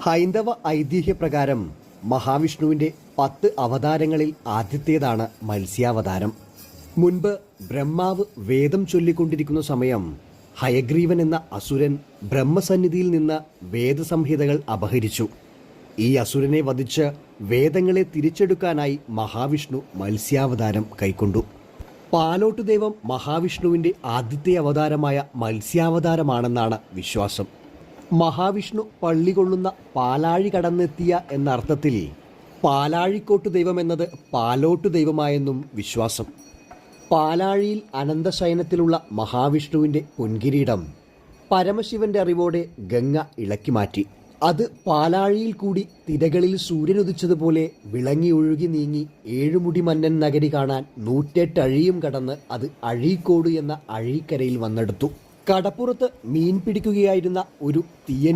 ഹൈന്ദവ ഐതിഹ്യപ്രകാരം മഹാവിഷ്ണുവിൻ്റെ 10 അവതാരങ്ങളിൽ ആദ്യത്തേതാണ് മത്സ്യാവതാരം. മുൻപ് ബ്രഹ്മാവ് വേദം ചൊല്ലിക്കൊണ്ടിരിക്കുന്ന സമയം ഹയഗ്രീവൻ എന്ന അസുരൻ ബ്രഹ്മസന്നിധിയിൽ നിന്ന് വേദസംഹിതകൾ അപഹരിച്ചു. ഈ അസുരനെ വധിച്ച് വേദങ്ങളെ തിരിച്ചെടുക്കാനായി മഹാവിഷ്ണു മത്സ്യാവതാരം കൈക്കൊണ്ടു. പാലോട്ട് ദൈവം മഹാവിഷ്ണുവിൻ്റെ ആദ്യത്തെ അവതാരമായ മത്സ്യാവതാരമാണെന്നാണ് വിശ്വാസം. മഹാവിഷ്ണു പള്ളികൊള്ളുന്ന പാലാഴി കടന്നെത്തിയ എന്ന അർത്ഥത്തിൽ പാലാഴിക്കോട്ട് ദൈവം എന്നത് പാലോട്ട് ദൈവമായെന്നും വിശ്വാസം. പാലാഴിയിൽ അനന്തശയനത്തിലുള്ള മഹാവിഷ്ണുവിൻ്റെ പൊൻകിരീടം പരമശിവന്റെ അറിവോടെ ഗംഗ ഇളക്കി മാറ്റി. അത് പാലാഴിയിൽ കൂടി തിരകളിൽ സൂര്യനുദിച്ചതുപോലെ വിളങ്ങി ഒഴുകി നീങ്ങി ഏഴുമുടി മന്നൻ നഗരി കാണാൻ 108 അഴിയും കടന്ന് അത് അഴീക്കോട് എന്ന അഴീക്കരയിൽ വന്നെടുത്തു. കടപ്പുറത്ത് മീൻ പിടിക്കുകയായിരുന്ന ഒരു തീയൻ